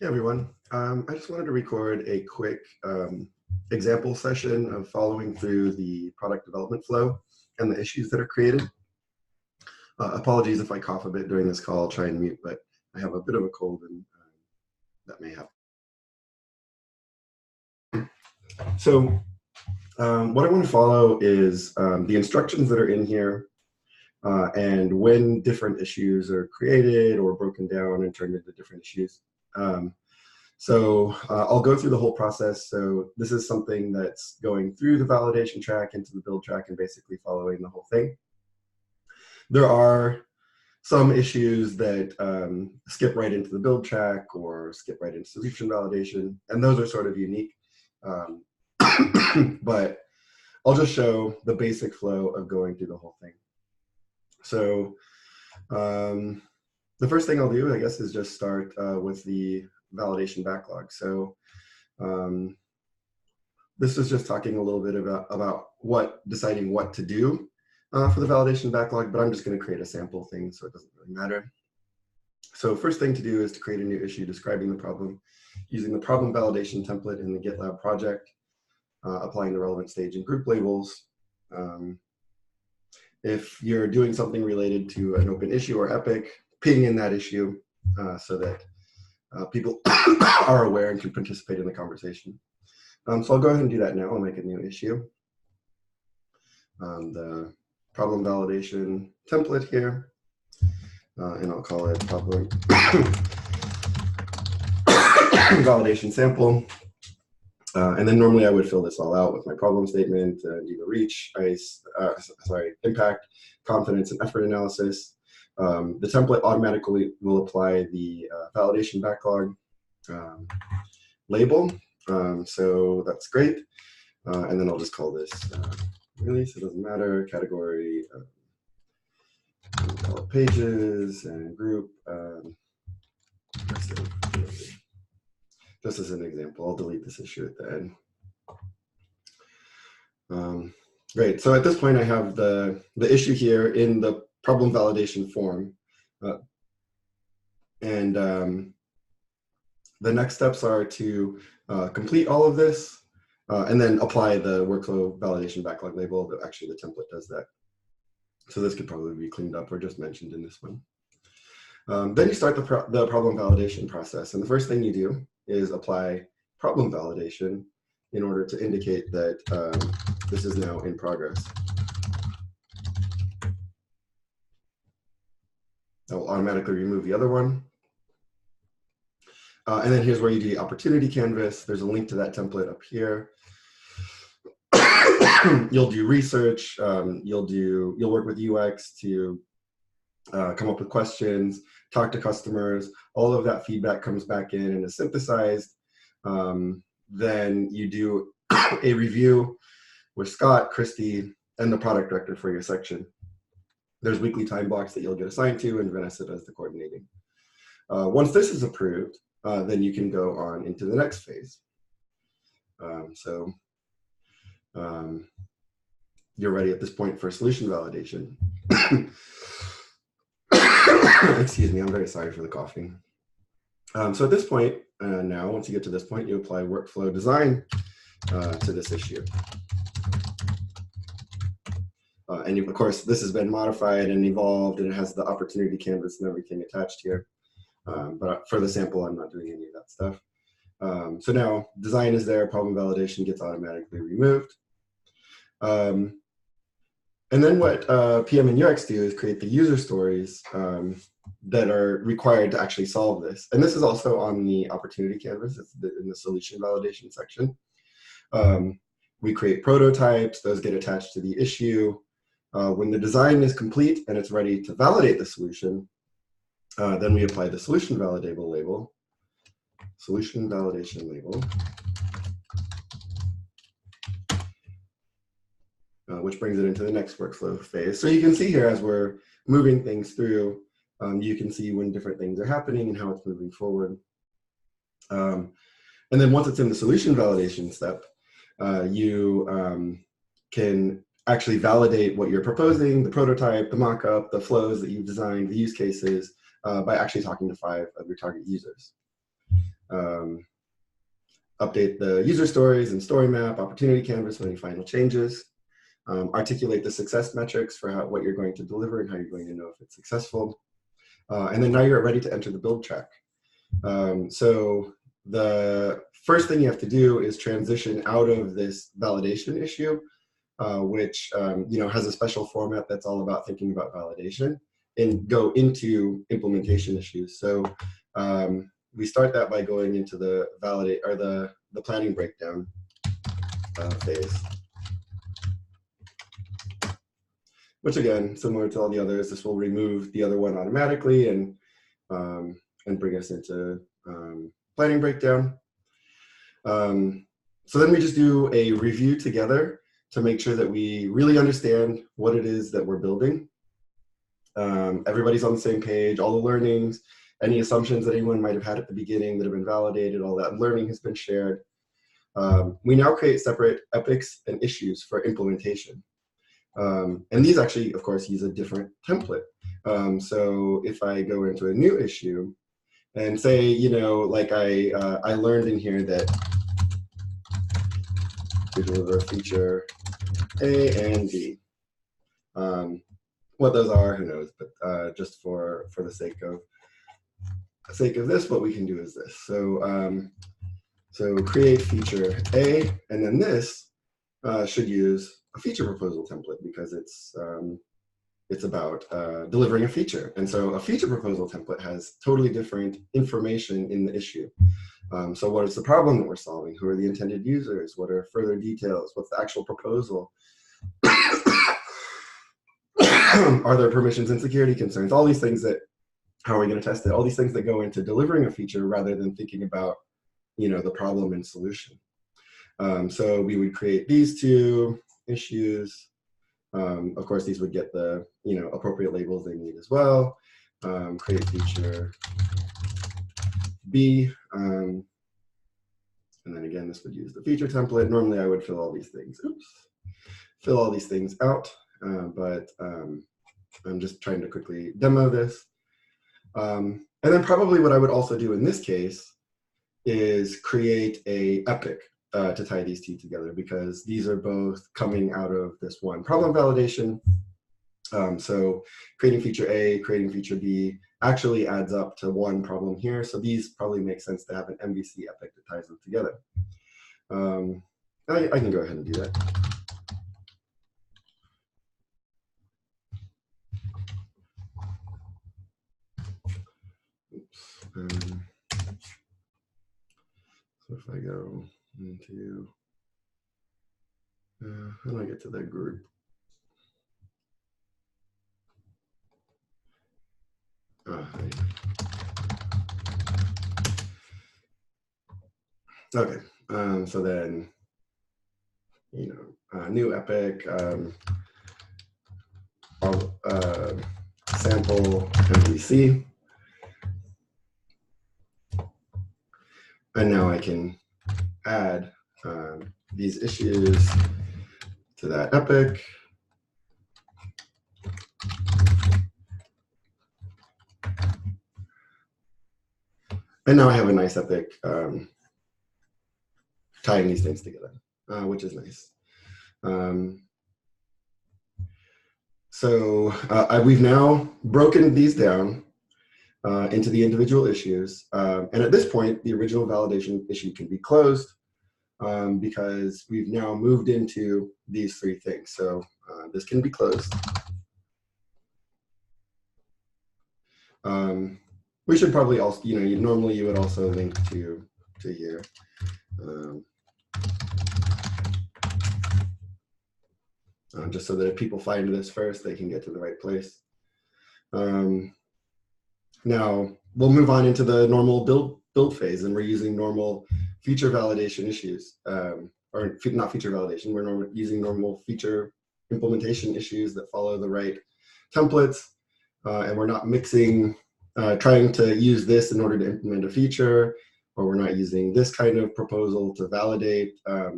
Hey everyone, I just wanted to record a quick example session of following through the product development flow and the issues that are created. Apologies if I cough a bit during this call, I'll try and mute, but I have a bit of a cold and that may happen. So what I want to follow is the instructions that are in here and when different issues are created or broken down and turned into different issues. So I'll go through the whole process. So this is something that's going through the validation track into the build track and basically following the whole thing. There are some issues that skip right into the build track or skip right into solution validation, and those are sort of unique. But I'll just show the basic flow of going through the whole thing. So the first thing I'll do, I guess, is just start with the validation backlog. So this is just talking a little bit about deciding what to do for the validation backlog, but I'm just going to create a sample thing, so it doesn't really matter. So first thing to do is to create a new issue describing the problem using the problem validation template in the GitLab project, applying the relevant stage and group labels. If you're doing something related to an open issue or epic, ping in that issue so that people are aware and can participate in the conversation. So I'll go ahead and do that now. I'll make a new issue. The problem validation template here, and I'll call it problem validation sample. And then normally I would fill this all out with my problem statement, do the reach, impact, confidence, and effort analysis. The template automatically will apply the validation backlog label. So that's great. And then I'll just call this release, it doesn't matter, category, call it pages, and group. Just as an example, I'll delete this issue at the end. Great, so at this point I have the issue here in the problem validation form. And the next steps are to complete all of this and then apply the workflow validation backlog label. Actually, the template does that. So this could probably be cleaned up or just mentioned in this one. Then you start the problem validation process. And the first thing you do is apply problem validation in order to indicate that this is now in progress. That will automatically remove the other one. And then here's where you do the opportunity canvas. There's a link to that template up here. You'll do research. You'll work with UX to come up with questions, talk to customers. All of that feedback comes back in and is synthesized. Then you do a review with Scott, Christy, and the product director for your section. There's weekly time blocks that you'll get assigned to, and Vanessa does the coordinating. Once this is approved, then you can go on into the next phase. You're ready at this point for solution validation. Excuse me, I'm very sorry for the coughing. So at this point, now, once you get to this point, you apply workflow design to this issue. And of course, this has been modified and evolved, and it has the opportunity canvas and everything attached here. But for the sample, I'm not doing any of that stuff. So now design is there, problem validation gets automatically removed. And then what PM and UX do is create the user stories that are required to actually solve this. And this is also on the opportunity canvas, it's in the solution validation section. We create prototypes, those get attached to the issue. When the design is complete and it's ready to validate the solution, then we apply the solution validable label, solution validation label, which brings it into the next workflow phase. So you can see here as we're moving things through, you can see when different things are happening and how it's moving forward. And then once it's in the solution validation step, you can actually validate what you're proposing, the prototype, the mock-up, the flows that you've designed, the use cases, by actually talking to 5 of your target users. Update the user stories and story map, opportunity canvas for any final changes, articulate the success metrics for what you're going to deliver and how you're going to know if it's successful. And then now you're ready to enter the build track. So the first thing you have to do is transition out of this validation issue, which has a special format that's all about thinking about validation, and go into implementation issues. So we start that by going into the the planning breakdown phase, which again, similar to all the others, this will remove the other one automatically and bring us into planning breakdown. So then we just do a review together to make sure that we really understand what it is that we're building. Everybody's on the same page, all the learnings, any assumptions that anyone might have had at the beginning that have been validated, all that learning has been shared. We now create separate epics and issues for implementation. And these actually, of course, use a different template. So if I go into a new issue and say, like I learned in here that to deliver feature A and B. What those are, who knows, but just for the sake of this, what we can do is this. So create feature A, and then this should use a feature proposal template because it's about delivering a feature. And so a feature proposal template has totally different information in the issue. So what is the problem that we're solving? Who are the intended users? What are further details? What's the actual proposal? Are there permissions and security concerns? All these things that, how are we going to test it? All these things that go into delivering a feature rather than thinking about, the problem and solution. So we would create these two issues. Of course, these would get the, appropriate labels they need as well. Create feature B. And then again, this would use the feature template. Normally I would fill all these things. Fill all these things out. But I'm just trying to quickly demo this. And then probably what I would also do in this case is create a epic to tie these two together, because these are both coming out of this one problem validation. So creating feature A, creating feature B actually adds up to one problem here. So these probably make sense to have an MVC epic that ties them together. I can go ahead and do that. So if I go into, how do I get to that group? Okay, so then, new epic, sample MVC. And now I can add these issues to that epic. And now I have a nice epic tying these things together, which is nice. We've now broken these down into the individual issues. And at this point, the original validation issue can be closed because we've now moved into these three things. So this can be closed. We should probably also, normally you would also link to here. Just so that if people find this first, they can get to the right place. Now we'll move on into the normal build phase, and we're using normal feature validation issues, or not feature validation. We're using normal feature implementation issues that follow the right templates, and we're not mixing, trying to use this in order to implement a feature, or we're not using this kind of proposal to validate. I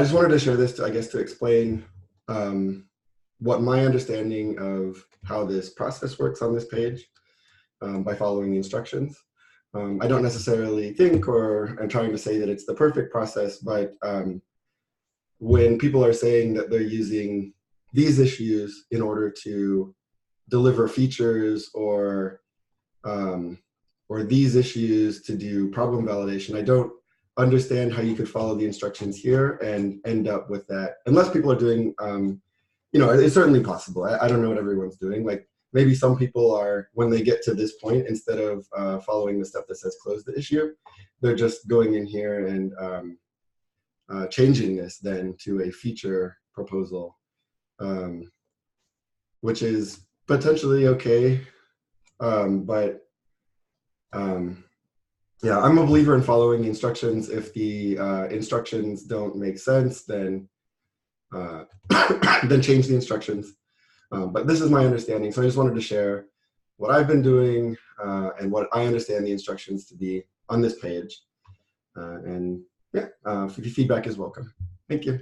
just wanted to share this, to explain what my understanding of how this process works on this page by following the instructions. I don't necessarily think or I'm trying to say that it's the perfect process, but when people are saying that they're using these issues in order to deliver features or these issues to do problem validation, I don't understand how you could follow the instructions here and end up with that, unless people are doing, it's certainly possible. I don't know what everyone's doing. Like maybe some people are, when they get to this point, instead of following the step that says close the issue, they're just going in here and changing this then to a feature proposal, which is potentially okay. But yeah, I'm a believer in following the instructions. If the instructions don't make sense, then then change the instructions. But this is my understanding, so I just wanted to share what I've been doing and what I understand the instructions to be on this page. And yeah, feedback is welcome. Thank you.